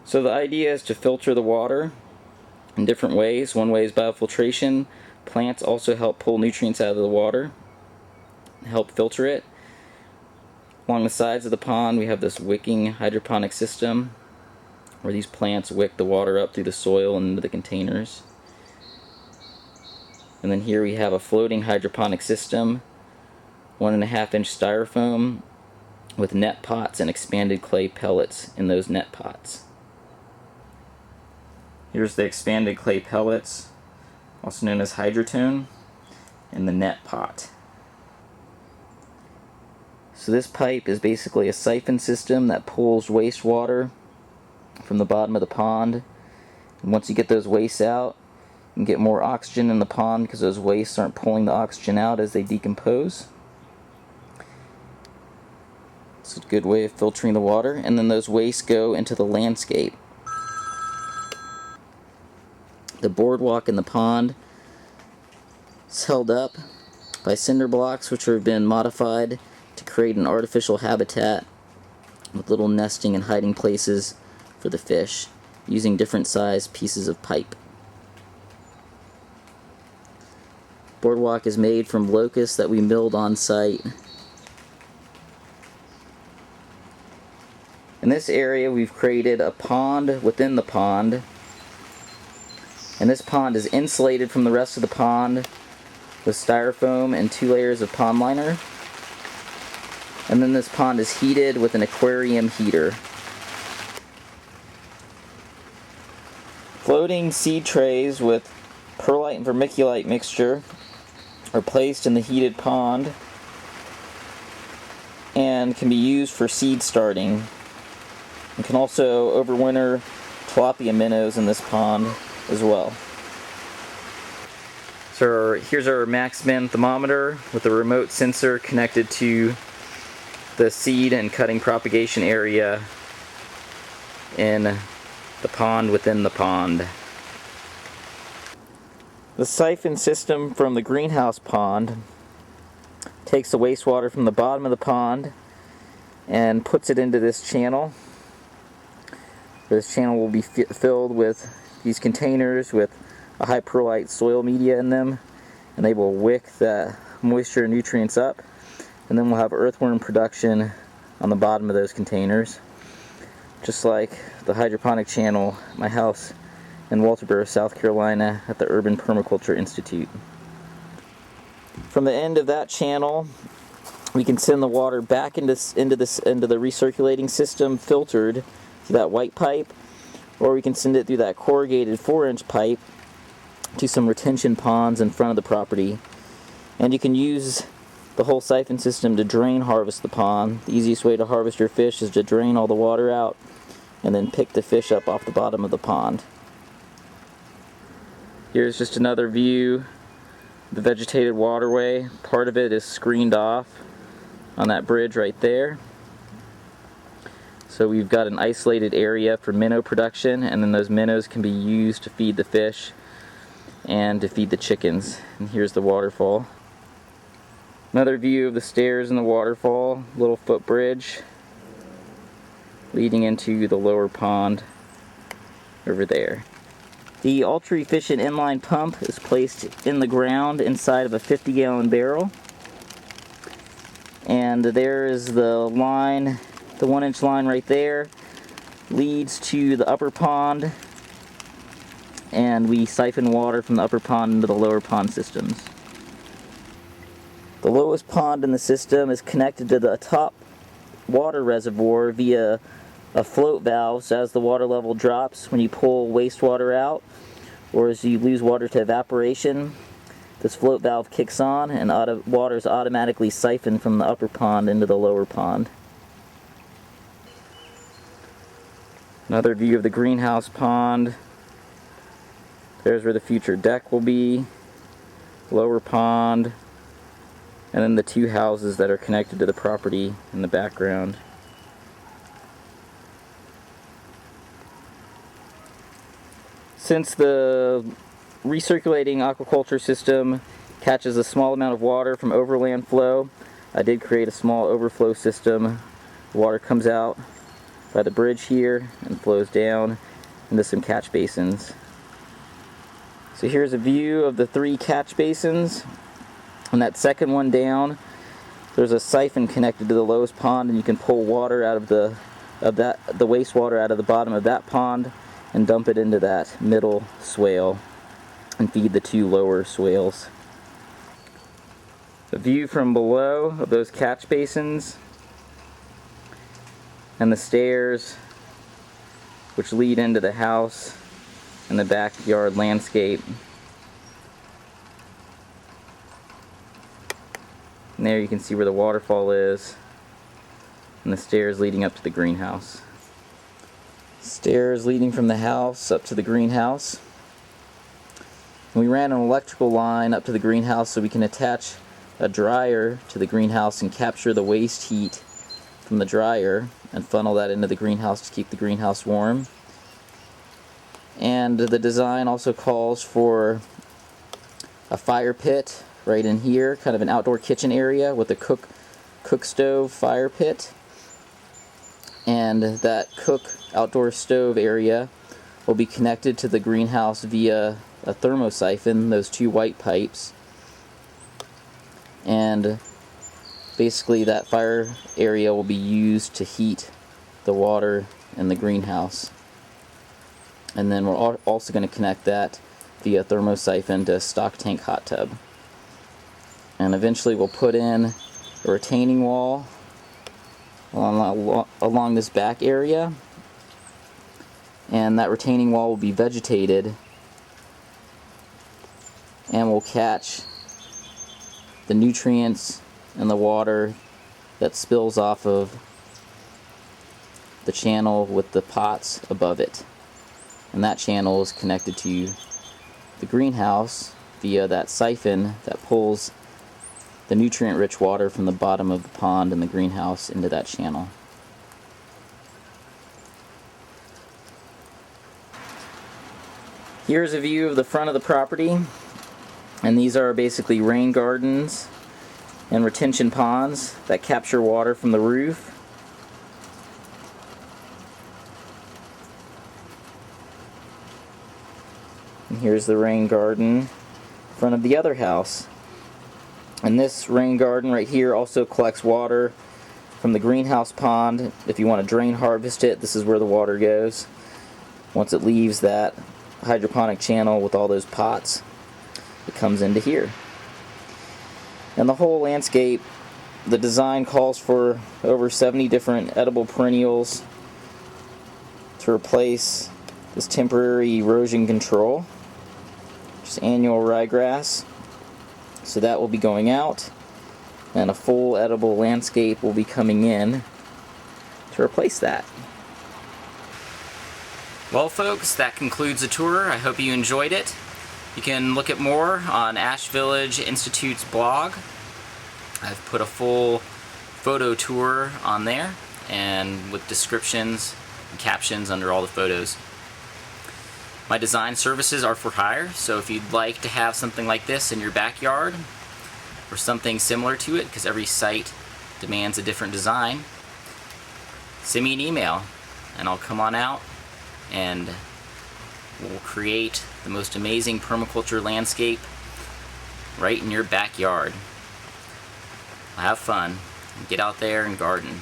So the idea is to filter the water in different ways. One way is biofiltration. Plants also help pull nutrients out of the water, help filter it. Along the sides of the pond we have this wicking hydroponic system where these plants wick the water up through the soil and into the containers. And then here we have a floating hydroponic system, 1.5-inch styrofoam with net pots and expanded clay pellets in those net pots. Here's the expanded clay pellets, also known as hydrotone, in the net pot. So this pipe is basically a siphon system that pulls wastewater from the bottom of the pond. And once you get those wastes out, you can get more oxygen in the pond because those wastes aren't pulling the oxygen out as they decompose. It's a good way of filtering the water. And then those wastes go into the landscape. The boardwalk in the pond is held up by cinder blocks which have been modified to create an artificial habitat with little nesting and hiding places for the fish using different sized pieces of pipe. Boardwalk is made from locusts that we milled on site. In this area we've created a pond within the pond. And this pond is insulated from the rest of the pond with styrofoam and 2 layers of pond liner. And then this pond is heated with an aquarium heater. Floating seed trays with perlite and vermiculite mixture are placed in the heated pond and can be used for seed starting. You can also overwinter tilapia minnows in this pond as well. So here's our max-min thermometer with a remote sensor connected to the seed and cutting propagation area in the pond within the pond. The siphon system from the greenhouse pond takes the wastewater from the bottom of the pond and puts it into this channel. This channel will be filled with these containers with a high perlite soil media in them, and they will wick the moisture and nutrients up, and then we'll have earthworm production on the bottom of those containers, just like the hydroponic channel at my house in Walterboro, South Carolina at the Urban Permaculture Institute. From the end of that channel we can send the water back into the recirculating system filtered through that white pipe, or we can send it through that corrugated 4-inch pipe to some retention ponds in front of the property. And you can use the whole siphon system to drain harvest the pond. The easiest way to harvest your fish is to drain all the water out and then pick the fish up off the bottom of the pond. Here's just another view of the vegetated waterway. Part of it is screened off on that bridge right there. So we've got an isolated area for minnow production, and then those minnows can be used to feed the fish and to feed the chickens. And here's the waterfall. Another view of the stairs in the waterfall, little footbridge leading into the lower pond over there. The ultra-efficient inline pump is placed in the ground inside of a 50-gallon barrel. And there is the line. The 1-inch line right there leads to the upper pond, and we siphon water from the upper pond into the lower pond systems. The lowest pond in the system is connected to the top water reservoir via a float valve, so as the water level drops when you pull wastewater out, or as you lose water to evaporation, this float valve kicks on and water is automatically siphoned from the upper pond into the lower pond. Another view of the greenhouse pond. There's where the future deck will be, lower pond, and then the 2 houses that are connected to the property in the background. Since the recirculating aquaculture system catches a small amount of water from overland flow, I did create a small overflow system. The water comes out by the bridge here and flows down into some catch basins. So here's a view of the 3 catch basins. On that second one down, there's a siphon connected to the lowest pond, and you can pull water out of the wastewater out of the bottom of that pond and dump it into that middle swale and feed the 2 lower swales. A view from below of those catch basins and the stairs which lead into the house and the backyard landscape. And there you can see where the waterfall is and the stairs leading up to the greenhouse. Stairs leading from the house up to the greenhouse. And we ran an electrical line up to the greenhouse so we can attach a dryer to the greenhouse and capture the waste heat from the dryer and funnel that into the greenhouse to keep the greenhouse warm. And the design also calls for a fire pit right in here, kind of an outdoor kitchen area with a cook stove fire pit. And that outdoor stove area will be connected to the greenhouse via a thermosiphon, those 2 white pipes. And basically that fire area will be used to heat the water in the greenhouse. And then we're also going to connect that via thermosiphon to a stock tank hot tub. And eventually we'll put in a retaining wall along this back area. And that retaining wall will be vegetated and will catch the nutrients and the water that spills off of the channel with the pots above it. And that channel is connected to the greenhouse via that siphon that pulls the nutrient-rich water from the bottom of the pond in the greenhouse into that channel. Here's a view of the front of the property, and these are basically rain gardens and retention ponds that capture water from the roof. And here's the rain garden in front of the other house. And this rain garden right here also collects water from the greenhouse pond. If you want to drain harvest it, this is where the water goes. Once it leaves that hydroponic channel with all those pots, it comes into here. And the whole landscape, the design calls for over 70 different edible perennials to replace this temporary erosion control, just annual ryegrass. So that will be going out, and a full edible landscape will be coming in to replace that. Well folks, that concludes the tour. I hope you enjoyed it. You can look at more on Ashevillage Institute's blog. I've put a full photo tour on there, and with descriptions and captions under all the photos. My design services are for hire, so if you'd like to have something like this in your backyard, or something similar to it, because every site demands a different design, send me an email, and I'll come on out, and we'll create the most amazing permaculture landscape right in your backyard. Have fun, and get out there and garden.